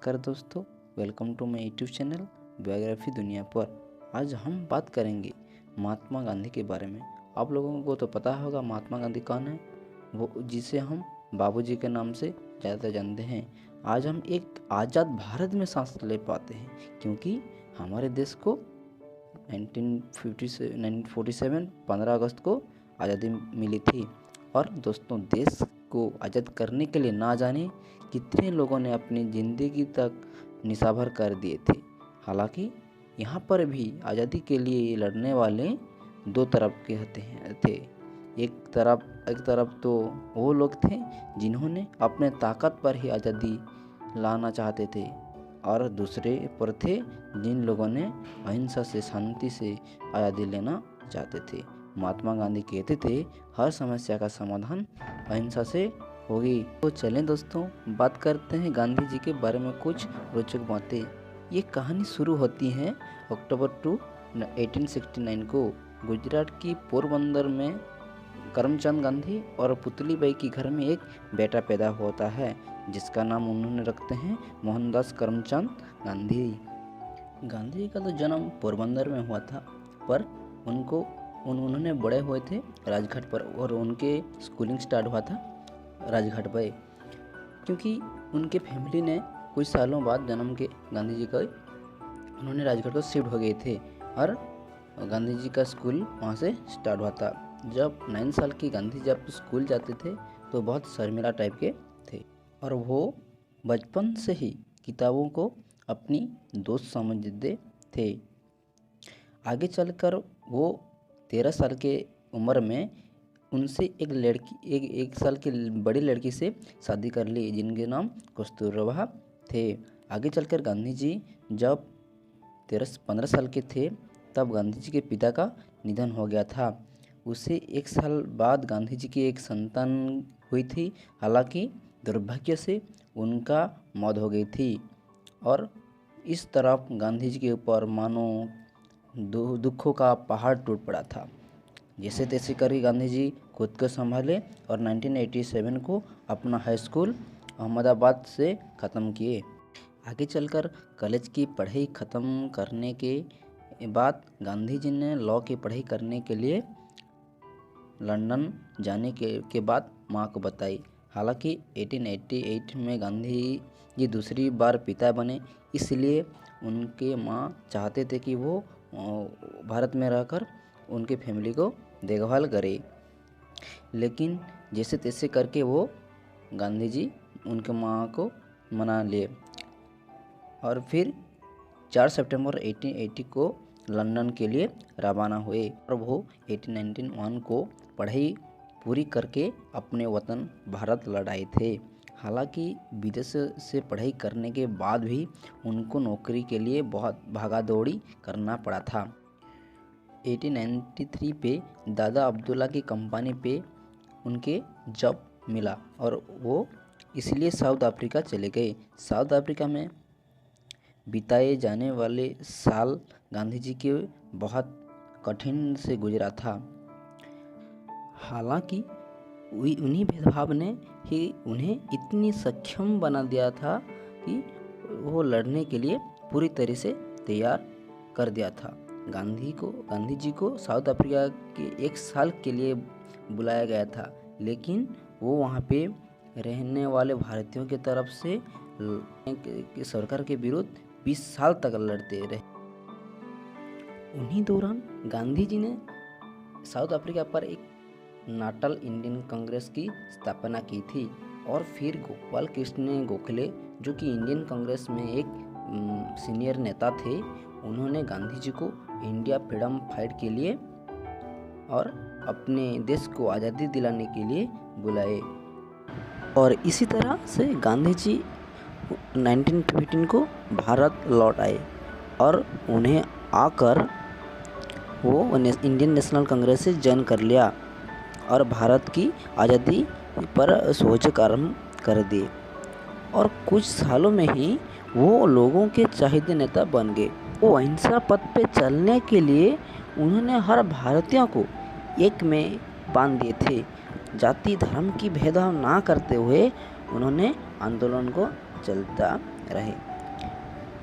नमस्कार दोस्तों, welcome to my YouTube channel biography दुनिया पर। आज हम बात करेंगे महात्मा गांधी के बारे में। आप लोगों को तो पता होगा महात्मा गांधी कौन है, वो जिसे हम बाबूजी के नाम से ज़्यादा जानते हैं। आज हम एक आज़ाद भारत में सांस ले पाते हैं क्योंकि हमारे देश को 1947 15 अगस्त को आज़ादी मिली थी। और दोस्तों, देश को आज़ाद करने के लिए ना जाने कितने लोगों ने अपनी ज़िंदगी तक निछावर कर दिए थे। हालांकि यहाँ पर भी आज़ादी के लिए लड़ने वाले दो तरफ के थे। एक तरफ तो वो लोग थे जिन्होंने अपने ताकत पर ही आज़ादी लाना चाहते थे, और दूसरे पर थे जिन लोगों ने अहिंसा से, शांति से आज़ादी लेना चाहते थे। महात्मा गांधी कहते थे हर समस्या का समाधान अहिंसा से होगी। तो चलें दोस्तों, बात करते हैं गांधी जी के बारे में कुछ रोचक बातें। ये कहानी शुरू होती है अक्टूबर 2, 1869 को गुजरात की पोरबंदर में करमचंद गांधी और पुतलीबाई के घर में एक बेटा पैदा होता है जिसका नाम उन्होंने रखते हैं मोहनदास करमचंद गांधी। गांधी का तो जन्म पोरबंदर में हुआ था, पर उन्होंने बड़े हुए थे राजघाट पर, और उनके स्कूलिंग स्टार्ट हुआ था राजघाट पर, क्योंकि उनके फैमिली ने कुछ सालों बाद जन्म के गांधी जी का उन्होंने राजघाट को शिफ्ट हो गए थे, और गांधी जी का स्कूल वहाँ से स्टार्ट हुआ था। जब 9 साल की गांधी जब स्कूल जाते थे तो बहुत शर्मिला टाइप के थे, और वो बचपन से ही किताबों को अपनी दोस्त समझते थे। आगे चलकर वो 13 साल के उम्र में उनसे एक साल की बड़ी लड़की से शादी कर ली जिनके नाम कस्तूरबा थे। आगे चलकर गांधी जी जब 15 साल के थे तब गांधी जी के पिता का निधन हो गया था। उसे 1 साल बाद गांधी जी की एक संतान हुई थी। हालांकि दुर्भाग्य से उनका मौत हो गई थी, और इस तरफ गांधी जी के ऊपर मानो दुखों का पहाड़ टूट पड़ा था। जैसे तैसे करके गांधी जी खुद को संभाले और 1987 को अपना हाई स्कूल अहमदाबाद से ख़त्म किए। आगे चलकर कॉलेज की पढ़ाई ख़त्म करने के बाद गांधी जी ने लॉ की पढ़ाई करने के लिए लंदन जाने के बाद माँ को बताई। हालांकि 1888 में गांधी जी दूसरी बार पिता बने, इसलिए उनके माँ चाहते थे कि वो भारत में रहकर उनके फैमिली को देखभाल करे। लेकिन जैसे तैसे करके वो गांधी जी उनके माँ को मना लिए, और फिर 4 सितंबर 1880 को लंदन के लिए रवाना हुए, और वो 1891 को पढ़ाई पूरी करके अपने वतन भारत लौट आए थे। हालांकि विदेश से पढ़ाई करने के बाद भी उनको नौकरी के लिए बहुत भागा दौड़ी करना पड़ा था। 1893 पे दादा अब्दुल्ला की कंपनी पे उनके जॉब मिला और वो इसलिए साउथ अफ्रीका चले गए। साउथ अफ्रीका में बिताए जाने वाले साल गांधी जी के बहुत कठिन से गुजरा था। हालांकि उन्हीं भेदभाव ने ही उन्हें इतनी सक्षम बना दिया था कि वो लड़ने के लिए पूरी तरह से तैयार कर दिया था। गांधी जी को साउथ अफ्रीका के 1 साल के लिए बुलाया गया था, लेकिन वो वहाँ पे रहने वाले भारतीयों की तरफ से सरकार के विरुद्ध 20 साल तक लड़ते रहे। उन्हीं दौरान गांधी जी ने साउथ अफ्रीका पर एक नाटल इंडियन कांग्रेस की स्थापना की थी, और फिर गोपाल कृष्ण गोखले, जो कि इंडियन कांग्रेस में एक सीनियर नेता थे, उन्होंने गांधी जी को इंडिया फ्रीडम फाइट के लिए और अपने देश को आज़ादी दिलाने के लिए बुलाए। और इसी तरह से गांधी जी 1915 को भारत लौट आए, और उन्हें आकर वो इंडियन नेशनल कांग्रेस से ज्वाइन कर लिया और भारत की आज़ादी पर सोच आरम्भ कर दिए, और कुछ सालों में ही वो लोगों के चाहते नेता बन गए। वो अहिंसा पथ पे चलने के लिए उन्होंने हर भारतीय को एक में बांध दिए थे। जाति धर्म की भेदभाव ना करते हुए उन्होंने आंदोलन को चलता रहे।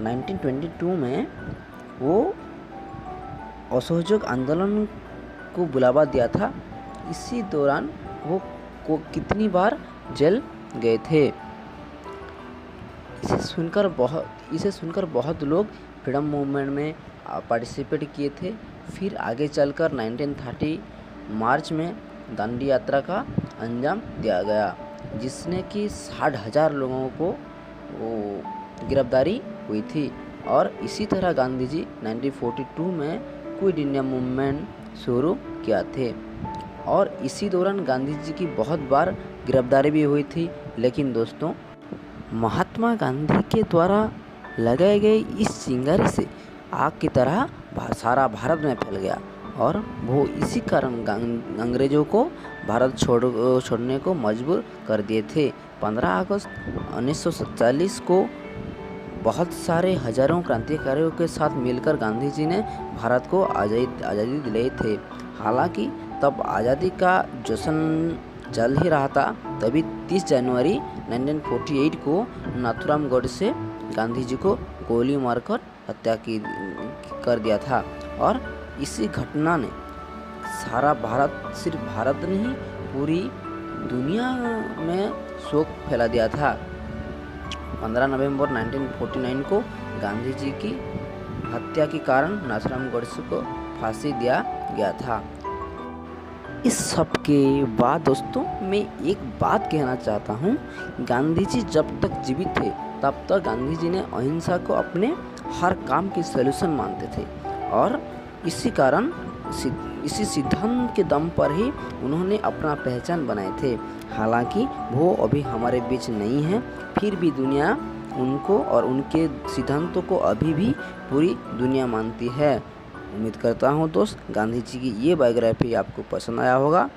1922 में वो असहयोग आंदोलन को बुलावा दिया था। इसी दौरान वो कितनी बार जेल गए थे। इसे सुनकर बहुत लोग फ्रीडम मूवमेंट में पार्टिसिपेट किए थे। फिर आगे चलकर 1930 मार्च में दांडी यात्रा का अंजाम दिया गया, जिसने कि 60,000 लोगों को गिरफ्तारी हुई थी। और इसी तरह गांधी जी 1942 में क्विट इंडिया मूवमेंट शुरू किया थे। और इसी दौरान गांधी जी की बहुत बार गिरफ्तारी भी हुई थी। लेकिन दोस्तों, महात्मा गांधी के द्वारा लगाए गए इस चिंगारी से आग की तरह सारा भारत में फैल गया और वो इसी कारण अंग्रेज़ों को भारत छोड़ने को मजबूर कर दिए थे। 15 अगस्त 1947 को बहुत सारे हजारों क्रांतिकारियों के साथ मिलकर गांधी जी ने भारत को आज़ादी दिलाई थे। हालांकि तब आज़ादी का जश्न चल ही रहा था। तभी 30 जनवरी 1948 को नाथुराम गोडसे गांधी जी को गोली मारकर हत्या कर दिया था। और इसी घटना ने सारा भारत, सिर्फ भारत नहीं पूरी दुनिया में शोक फैला दिया था। 15 नवंबर 1949 को गांधी जी की हत्या के कारण नाथुराम गोडसे को फांसी दिया गया था। इस सब के बाद दोस्तों, मैं एक बात कहना चाहता हूँ। गांधी जी जब तक जीवित थे तब तक गांधी जी ने अहिंसा को अपने हर काम की सलूशन मानते थे और इसी सिद्धांत के दम पर ही उन्होंने अपना पहचान बनाए थे। हालांकि वो अभी हमारे बीच नहीं है, फिर भी दुनिया उनको और उनके सिद्धांतों को अभी भी पूरी दुनिया मानती है। उम्मीद करता हूँ दोस्त, गांधी जी की ये बायोग्राफी आपको पसंद आया होगा।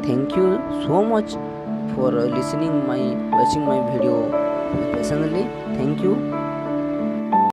Thank you so much for watching my video patiently. Thank you.